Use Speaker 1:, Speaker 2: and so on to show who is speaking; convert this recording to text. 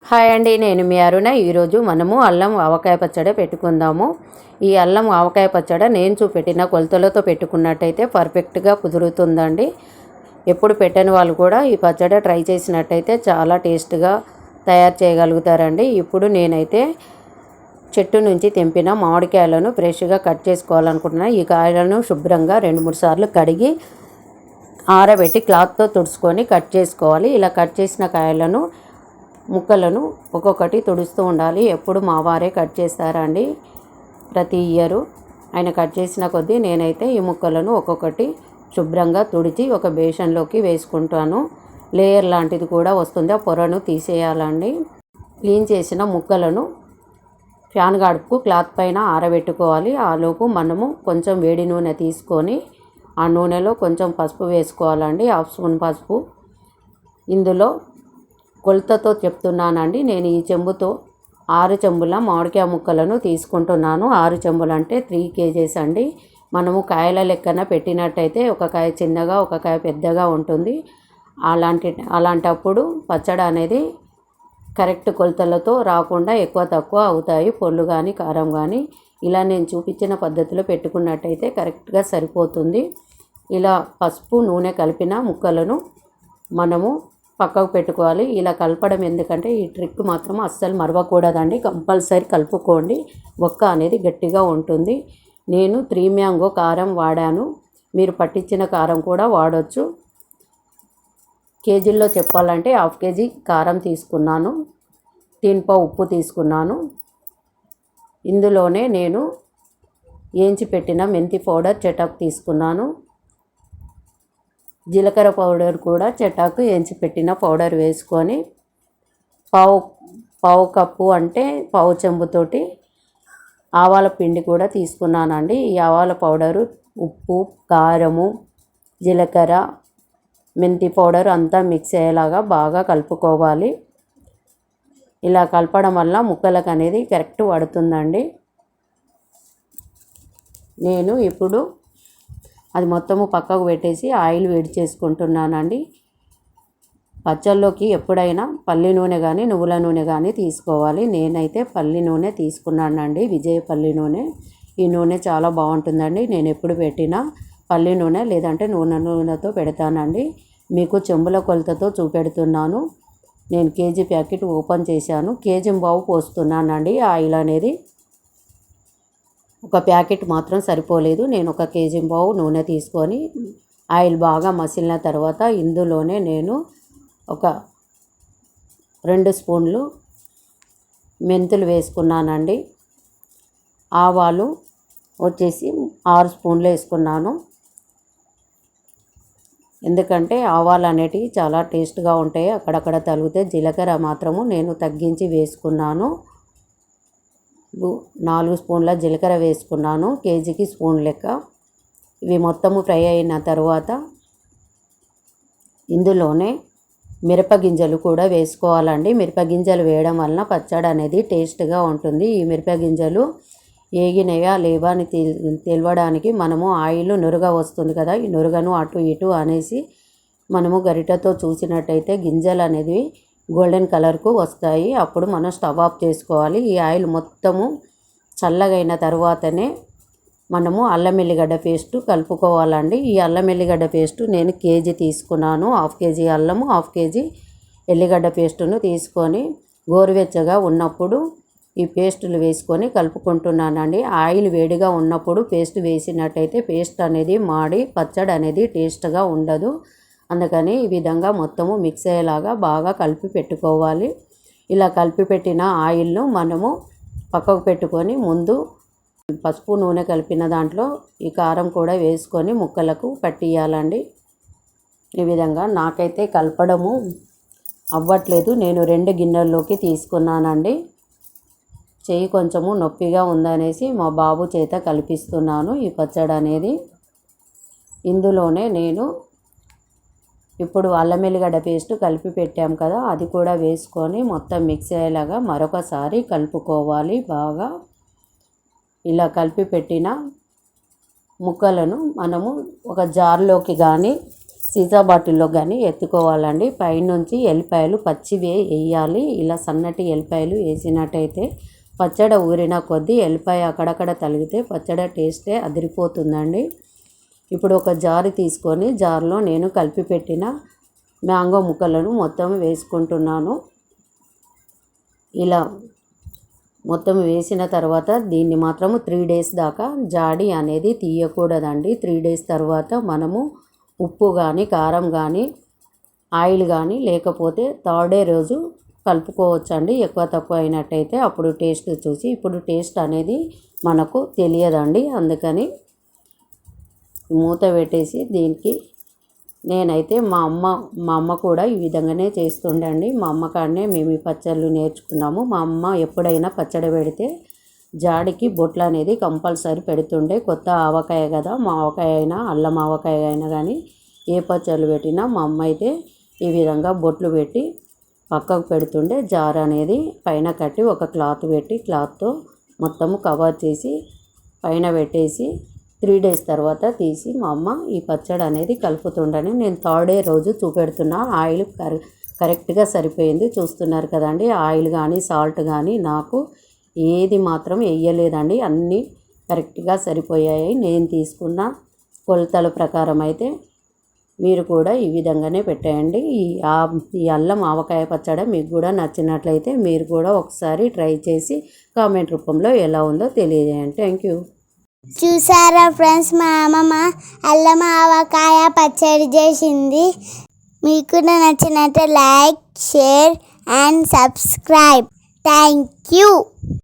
Speaker 1: Hi అండి, నేను మీ అరుణ. ఈరోజు మనము అల్లం ఆవకాయ పచ్చడి పెట్టుకుందాము. ఈ అల్లం ఆవకాయ పచ్చడి నేను చూపెట్టిన కొలతలతో పెట్టుకున్నట్టయితే పర్ఫెక్ట్గా కుదురుతుందండి. ఎప్పుడు పెట్టని వాళ్ళు కూడా ఈ పచ్చడి ట్రై చేసినట్టయితే చాలా టేస్ట్గా తయారు చేయగలుగుతారండి. ఇప్పుడు నేనైతే చెట్టు నుంచి తెంపిన మామిడికాయలను ఫ్రెష్గా కట్ చేసుకోవాలనుకుంటున్నాను. ఈ కాయలను శుభ్రంగా 2-3 సార్లు కడిగి ఆరబెట్టి క్లాత్తో తుడుచుకొని కట్ చేసుకోవాలి. ఇలా కట్ చేసిన కాయలను ముక్కలను ఒక్కొక్కటి తుడుస్తూ ఉండాలి. ఎప్పుడు మా వారే కట్ చేస్తారండి, ప్రతి ఇయరు ఆయన కట్ చేసిన కొద్దీ నేనైతే ఈ ముక్కలను ఒక్కొక్కటి శుభ్రంగా తుడిచి ఒక బేషన్లోకి వేసుకుంటాను. లేయర్ లాంటిది కూడా వస్తుంది, ఆ పొరను తీసేయాలండి. క్లీన్ చేసిన ముక్కలను ఫ్యాన్ గాడుపుకు క్లాత్ పైన ఆరబెట్టుకోవాలి. ఆలోపు మనము కొంచెం వేడి నూనె తీసుకొని ఆ నూనెలో కొంచెం పసుపు వేసుకోవాలండి, 1/2 స్పూన్ పసుపు. ఇందులో కొలతతో చెప్తున్నానండి, నేను ఈ చెంబుతో 6 చెంబుల మామిడికాయ ముక్కలను తీసుకుంటున్నాను. 6 చెంబులు అంటే 3 kgs అండి. మనము కాయల లెక్కన పెట్టినట్టయితే ఒక కాయ చిన్నగా ఒక కాయ పెద్దగా ఉంటుంది. అలాంటప్పుడు పచ్చడి అనేది కరెక్ట్ కొలతలతో రాకుండా ఎక్కువ తక్కువ అవుతాయి, పొల్లు కానీ కారం కానీ. ఇలా నేను చూపించిన పద్ధతిలో పెట్టుకున్నట్టయితే కరెక్ట్గా సరిపోతుంది. ఇలా పసుపు నూనె కలిపిన ముక్కలను మనము పక్కకు పెట్టుకోవాలి. ఇలా కలపడం ఎందుకంటే ఈ ట్రిక్ మాత్రం అస్సలు మరవకూడదండి, కంపల్సరీ కలుపుకోండి. ఒక్క అనేది గట్టిగా ఉంటుంది. నేను 3 మ్యాంగో కారం వాడాను, మీరు పట్టించిన కారం కూడా వాడవచ్చు. కేజీల్లో చెప్పాలంటే 1/2 kg కారం తీసుకున్నాను, 1 ఉప్పు తీసుకున్నాను. ఇందులోనే నేను ఏంచి పెట్టిన మెంతి పౌడర్ చటాకు తీసుకున్నాను. జీలకర్ర పౌడర్ కూడా చటాకు ఏంచి పెట్టిన పౌడర్ వేసుకొని పావు కప్పు అంటే పావు చెంబుతోటి ఆవాల పిండి కూడా తీసుకున్నానండి. ఈ ఆవాల పౌడరు, ఉప్పు, కారము, జీలకర్ర, మెంతి పౌడర్ అంతా మిక్స్ అయ్యేలాగా బాగా కలుపుకోవాలి. ఇలా కలపడం వల్ల ముక్కలకు అనేది కరెక్ట్ పడుతుందండి. నేను ఇప్పుడు అది మొత్తము పక్కకు పెట్టేసి ఆయిల్ వేడి చేసుకుంటున్నానండి. పచ్చళ్ళలోకి ఎప్పుడైనా పల్లి నూనె కానీ నువ్వుల నూనె కానీ తీసుకోవాలి. నేనైతే పల్లి నూనె తీసుకున్నానండి, విజయపల్లి నూనె. ఈ నూనె చాలా బాగుంటుందండి. నేను ఎప్పుడు పెట్టినా పల్లి నూనె లేదంటే నూనెతో పెడతానండి. మీకు చెంబుల కొలతతో చూపెడుతున్నాను. నేను కేజీ ప్యాకెట్ ఓపెన్ చేశాను, కేజీ బావు పోస్తున్నానండి. ఆయిల్ అనేది ఒక ప్యాకెట్ మాత్రం సరిపోలేదు. నేను 1 కేజీ బావు నూనె తీసుకొని ఆయిల్ బాగా మసిలిన తర్వాత ఇందులోనే నేను ఒక 2 స్పూన్లు మెంతులు వేసుకున్నానండి. ఆవాలు వచ్చేసి 6 స్పూన్లు వేసుకున్నాను. ఎందుకంటే ఆవాలు అనేటివి చాలా టేస్ట్గా ఉంటాయి, అక్కడక్కడ తగిలితే. జీలకర్ర మాత్రము నేను తగ్గించి వేసుకున్నాను. 4 స్పూన్ల జీలకర్ర వేసుకున్నాను, కేజీకి స్పూన్ లెక్క. ఇవి మొత్తము ఫ్రై అయిన తర్వాత ఇందులోనే మిరపగింజలు కూడా వేసుకోవాలండి. మిరపగింజలు వేయడం వలన పచ్చడి అనేది టేస్ట్గా ఉంటుంది. ఈ మిరపగింజలు ఏగినయా లేవా అని తెలవడానికి మనము ఆయిల్ నురగ వస్తుంది కదా, ఈ నురగను అటు ఇటు అనేసి మనము గరిటతో చూసినట్టయితే గింజలు అనేది గోల్డెన్ కలర్కు వస్తాయి. అప్పుడు మనం స్టవ్ ఆఫ్ చేసుకోవాలి. ఈ ఆయిల్ మొత్తము చల్లగైన తర్వాతనే మనము అల్లం ఎల్లిగడ్డ పేస్ట్ కలుపుకోవాలండి. ఈ అల్లం ఎల్లిగడ్డ పేస్ట్ నేను కేజీ తీసుకున్నాను. 1/2 kg అల్లము, 1/2 kg ఎల్లిగడ్డ పేస్టును తీసుకొని గోరువెచ్చగా ఉన్నప్పుడు ఈ పేస్టులు వేసుకొని కలుపుకుంటున్నానండి. ఆయిల్ వేడిగా ఉన్నప్పుడు పేస్ట్ వేసినట్టయితే పేస్ట్ అనేది మాడి పచ్చడి అనేది టేస్ట్గా ఉండదు. అందుకని ఈ విధంగా మొత్తము మిక్స్ అయ్యేలాగా బాగా కలిపి పెట్టుకోవాలి. ఇలా కలిపి పెట్టిన ఆయిల్ను మనము పక్కకు పెట్టుకొని ముందు పసుపు నూనె కలిపిన దాంట్లో ఈ కారం కూడా వేసుకొని ముక్కలకు పట్టియాలండి. ఈ విధంగా నాకైతే కలపడము అవ్వట్లేదు, నేను 2 గిన్నెల్లోకి తీసుకున్నానండి. చెయ్యి కొంచెము నొప్పిగా ఉందనేసి మా బాబు చేత కలిపిస్తున్నాను ఈ పచ్చడి అనేది. ఇందులోనే నేను ఇప్పుడు అల్లం ఎల్లిగడ్డ పేస్ట్ కలిపి పెట్టాం కదా, అది కూడా వేసుకొని మొత్తం మిక్స్ అయ్యేలాగా మరొకసారి కలుపుకోవాలి బాగా. ఇలా కలిపి పెట్టిన ముక్కలను మనము ఒక జార్లోకి కానీ సీసా బాటిల్లో కానీ ఎత్తుకోవాలండి. పైనుంచి ఎల్లిపాయలు పచ్చివే వేయాలి. ఇలా సన్నటి ఎల్లిపాయలు వేసినట్టయితే పచ్చడి ఊరిన కొద్దీ ఎల్లిపాయ అక్కడక్కడ తలిగితే పచ్చడి టేస్టే అదిరిపోతుందండి. ఇప్పుడు ఒక జారు తీసుకొని జారులో నేను కలిపి పెట్టిన మ్యాంగో ముక్కలను మొత్తం వేసుకుంటున్నాను. ఇలా మొత్తం వేసిన తర్వాత దీన్ని మాత్రము 3 డేస్ దాకా జాడి అనేది తీయకూడదండి. 3 డేస్ తర్వాత మనము ఉప్పు కానీ కారం కానీ ఆయిల్ కానీ లేకపోతే 3rd డే రోజు కలుపుకోవచ్చండి. ఎక్కువ తక్కువ అయినట్టయితే అప్పుడు టేస్ట్ చూసి, ఇప్పుడు టేస్ట్ అనేది మనకు తెలియదండి. అందుకని మూత పెట్టేసి దీనికి నేనైతే మా అమ్మ కూడా ఈ విధంగానే చేస్తుండండి. మా అమ్మ కాడనే మేము ఈ పచ్చళ్ళు నేర్చుకున్నాము. మా అమ్మ ఎప్పుడైనా పచ్చడి పెడితే జాడికి బొట్లు అనేది కంపల్సరీ పెడుతుండే. కొత్త ఆవకాయ కదా, మా ఆవకాయ అయినా అల్లం ఆవకాయ అయినా కానీ ఏ పచ్చళ్ళు పెట్టినా మా అమ్మ అయితే ఈ విధంగా బొట్లు పెట్టి పక్కకు పెడుతుండే. జార్ అనేది పైన కట్టి ఒక క్లాత్ పెట్టి క్లాత్తో మొత్తము కవర్ చేసి పైన పెట్టేసి 3 డేస్ తర్వాత తీసి మా అమ్మ ఈ పచ్చడి అనేది కలుపుతుండని నేను 3rd డే రోజు చూపెడుతున్నా. ఆయిల్ కరెక్ట్గా సరిపోయింది, చూస్తున్నారు కదండి. ఆయిల్ కానీ సాల్ట్ కానీ నాకు ఏది మాత్రం వేయలేదండి. అన్నీ కరెక్ట్గా సరిపోయాయి. నేను తీసుకున్న కొలతల ప్రకారం అయితే మీరు కూడా ఈ విధంగానే పెట్టేయండి. ఈ అల్లం ఆవకాయ పచ్చడి మీకు కూడా నచ్చినట్లయితే మీరు కూడా ఒకసారి ట్రై చేసి కామెంట్ రూపంలో ఎలా ఉందో తెలియజేయండి. Thank you.
Speaker 2: చూసారా ఫ్రెండ్స్, మా అమ్మమ్మ అల్లం ఆవకాయ పచ్చడి చేసింది. మీకు నచ్చినట్టు like, share and subscribe. Thank you.